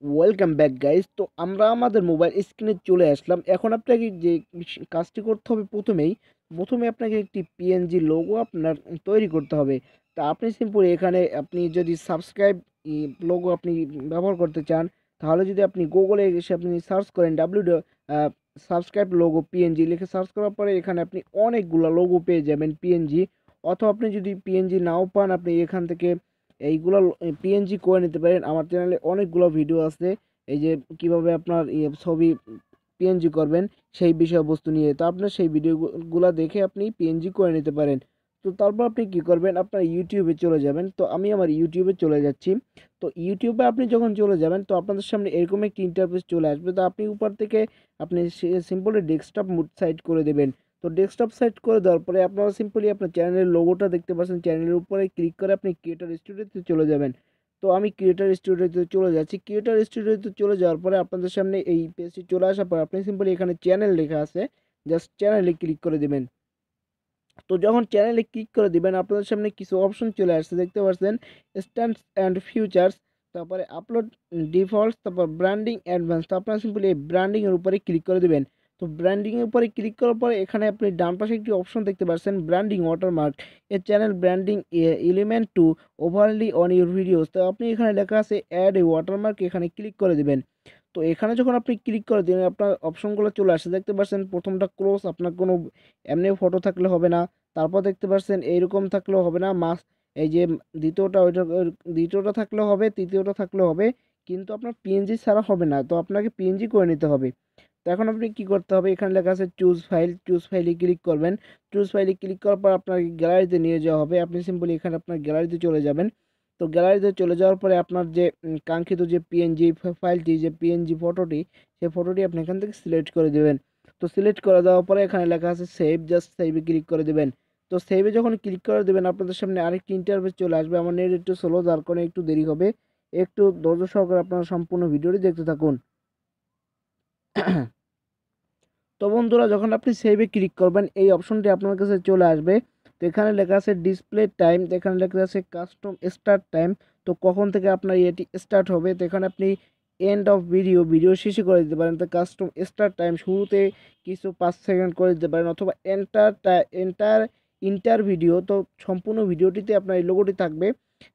Welcome back guys. তো আমরা আমাদের মোবাইল স্ক্রিনে চলে আসলাম। এখন আপনাকে যে কাজটি করতে হবে, প্রথমে আপনাকে একটি পিএনজি লোগো আপনার তৈরি করতে হবে। তা আপনি সিম্পল এখানে আপনি যদি সাবস্ক্রাইব লোগো আপনি ব্যবহার করতে চান, তাহলে যদি আপনি গুগলে এসে আপনি সার্চ করেন সাবস্ক্রাইব লোগো পিএনজি লিখে সার্চ করার পরে এখানে আপনি অনেকগুলো লোগো পেয়ে যাবেন পিএনজি। অথবা আপনি যদি পিএনজি নাও পান, আপনি এখান থেকে এইগুলো পিএনজি করে নিতে পারেন। আমার চ্যানেলে অনেকগুলো ভিডিও আছে এই যে কিভাবে আপনার ছবি পিএনজি করবেন সেই বিষয়বস্তু নিয়ে। তো আপনার সেই ভিডিওগুলো দেখে আপনি পিএনজি করে নিতে পারেন। তো তারপর আপনি কি করবেন, আপনার ইউটিউবে চলে যাবেন। তো আমি আমার ইউটিউবে চলে যাচ্ছি। তো ইউটিউবে আপনি যখন চলে যাবেন, তো আপনাদের সামনে এরকম একটি ইন্টারফেস চলে আসবে। তো আপনি উপর থেকে আপনি সিম্পলি ডেস্কটপ মোড সাইড করে দেবেন। তো ডেস্কটপ সেট করে দেওয়ার পরে আপনারা সিম্পলি আপনার চ্যানেলের লোগোটা দেখতে পাচ্ছেন, চ্যানেলের উপরে ক্লিক করে আপনি ক্রিয়েটর স্টুডিওতে চলে যাবেন। তো আমি ক্রিয়েটর স্টুডিওতে চলে যাচ্ছি। ক্রিয়েটর স্টুডিওতে চলে যাওয়ার পরে আপনাদের সামনে এই পেজটি চলে আসার পর আপনি সিম্পলি এখানে চ্যানেল লেখা আছে, জাস্ট চ্যানেলে ক্লিক করে দেবেন। তো যখন চ্যানেলে ক্লিক করে দিবেন, আপনাদের সামনে কিছু অপশন চলে আসছে, দেখতে পাচ্ছেন স্ট্যান্ডস অ্যান্ড ফিউচার্স, তারপরে আপলোড ডিফল্টস, তারপর ব্র্যান্ডিং অ্যাডভান্স। তো আপনারা সিম্পলি এই ব্র্যান্ডিং এর উপরে ক্লিক করে দিবেন। তো ব্র্যান্ডিং এর উপরে ক্লিক করার পরে এখানে আপনি ডান পাশে একটি অপশন দেখতে পাচ্ছেন, branding watermark a channel branding element to overlay on your videos. তো আপনি এখানে লেখা আছে অ্যাড এ ওয়াটারমার্ক, এখানে ক্লিক করে দিবেন। তো এখানে যখন আপনি ক্লিক করে দিবেন, আপনার অপশনগুলো চলে আসছে, দেখতে পাচ্ছেন প্রথমটা ক্লোজ, আপনার কোনো এমনি ফটো থাকলে হবে না। তারপর দেখতে পাচ্ছেন এইরকম থাকলেও হবে না, এই যে দ্বিতীয়টা ওইটা দ্বিতীয়টা থাকলেও হবে, তৃতীয়টা থাকলেও হবে, কিন্তু আপনার পিএনজি ছাড়া হবে না। তো আপনাকে পিএনজি করে নিতে হবে। তো এখন আপনি কি করতে হবে, এখানে লেখা আছে চুজ ফাইলে ক্লিক করবেন। চুজ ফাইলে ক্লিক করার পর আপনার গ্যালারিতে নিয়ে যাওয়া হবে। আপনি সিম্পলি এখানে আপনার গ্যালারিতে চলে যাবেন। তো গ্যালারিতে চলে যাওয়ার পরে আপনার যে কাঙ্ক্ষিত যে পিএনজি ফাইলটি, যে পিএনজি ফটোটি, সেই ফটোটি আপনি এখান থেকে সিলেক্ট করে দেবেন। তো সিলেক্ট করে দেওয়ার পরে এখানে লেখা আছে সেভ, জাস্ট সেভে ক্লিক করে দেবেন। তো সেভে যখন ক্লিক করে দেবেন, আপনাদের সামনে আরেকটি ইন্টারফেস চলে আসবে। আমার নেট একটু স্লো, যার কারণে একটু দেরি হবে। একটু ধৈর্য সহকারে আপনারা সম্পূর্ণ ভিডিওটি দেখতে থাকুন। তো বন্ধুরা, যখন আপনি সেভে ক্লিক করবেন, এই অপশনটি আপনার কাছে চলে আসবে। তো এখানে লেখা আছে ডিসপ্লে টাইম, তো এখানে লেখা আছে কাস্টম স্টার্ট টাইম, তো কখন থেকে আপনার এটি স্টার্ট হবে। তো এখানে আপনি এন্ড অফ ভিডিও শেষে করে দিতে পারেন। তো কাস্টম স্টার্ট টাইম শুরুতে কিছু 5 সেকেন্ড করে দিতে পারেন, অথবা এন্টার ইন্টার ভিডিও, তো সম্পূর্ণ ভিডিওটিতে আপনার এই লোগোটি থাকবে।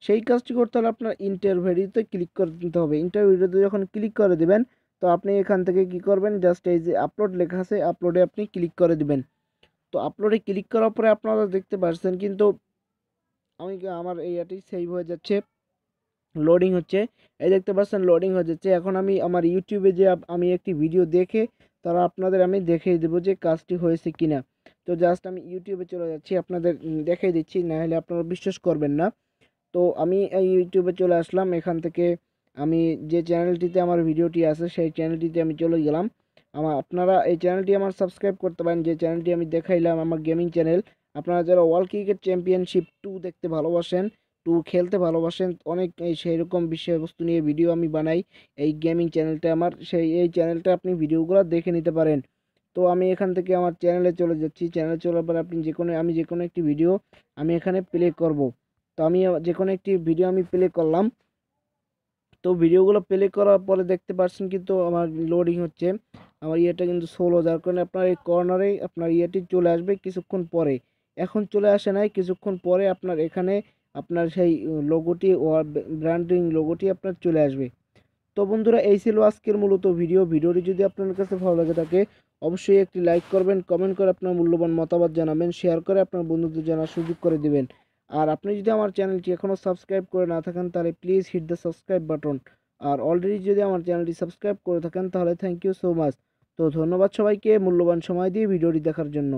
সেই কাজটি করতে হলে আপনার ইন্টার ভিডিওতে ক্লিক করে দিতে হবে। ইন্টার ভিডিওতে যখন ক্লিক করে দেবেন, তো আপনি এখান থেকে কি করবেন, জাস্ট এই যে আপলোড লেখা আছে, আপলোডে আপনি ক্লিক করে দিবেন। তো আপলোডে ক্লিক করার পরে আপনারা দেখতে পাচ্ছেন, কিন্তু আমার এইটি সেভ হয়ে যাচ্ছে, লোডিং হচ্ছে। এই দেখতে পাচ্ছেন লোডিং হয়ে যাচ্ছে। এখন আমি আমার ইউটিউবে যে আমি একটি ভিডিও দেখে তারা আপনাদের আমি দেখিয়ে দেবো যে কাজটি হয়েছে কিনা। তো জাস্ট আমি ইউটিউবে চলে যাচ্ছি, আপনাদের দেখিয়ে দিচ্ছি, না হলে আপনারা বিশ্বাস করবেন না। তো আমি এই ইউটিউবে চলে আসলাম। এখান থেকে আমি যে চ্যানেলটিতে আমার ভিডিওটি আছে সেই চ্যানেলটিতে আমি চলে গেলাম। আপনারা এই চ্যানেলটি আমার সাবস্ক্রাইব করতে পারেন, যে চ্যানেলটি আমি দেখাইলাম, আমার গেমিং চ্যানেল। আপনারা যারা ওয়ার্ল্ড ক্রিকেট চ্যাম্পিয়নশিপ 2 দেখতে ভালোবাসেন, 2 খেলতে ভালোবাসেন, অনেক সেই রকম বিষয়বস্তু নিয়ে ভিডিও আমি বানাই। এই গেমিং চ্যানেলটা আমার, এই চ্যানেলটা আপনি ভিডিওগুলো দেখে নিতে পারেন। তো আমি এখান থেকে আমার চ্যানেলে চলে যাচ্ছি। চ্যানেলে চলার পর আপনি আমি যে কোনো একটি ভিডিও আমি এখানে প্লে করব। তো আমি যে কোনো একটি ভিডিও আমি প্লে করলাম। তো ভিডিওগুলো প্লে করার পরে দেখতে পাচ্ছেন কিন্তু আমার লোডিং হচ্ছে, আমার ইয়েটা কিন্তু স্লো, যার কারণে আপনার এই কর্নারে আপনার ইয়েটি চলে আসবে কিছুক্ষণ পরে। এখন চলে আসে নাই, কিছুক্ষণ পরে আপনার এখানে আপনার সেই লোগোটি ও ব্র্যান্ডিং লোগোটি আপনার চলে আসবে। তো বন্ধুরা, এই ছিল আজকের মূলত ভিডিওটি যদি আপনার কাছে ভালো লাগে থাকে, অবশ্যই একটি লাইক করবেন, কমেন্ট করে আপনার মূল্যবান মতামত জানাবেন, শেয়ার করে আপনার বন্ধুদের জানার সুযোগ করে দিবেন। আর আপনি যদি আমার চ্যানেলটি এখনও সাবস্ক্রাইব করে না থাকেন, তাহলে please hit the subscribe button. আর অলরেডি যদি আমার চ্যানেলটি সাবস্ক্রাইব করে থাকেন, তাহলে থ্যাংক ইউ সো মাচ। তো ধন্যবাদ সবাইকে মূল্যবান সময় দিয়ে ভিডিওটি দেখার জন্য।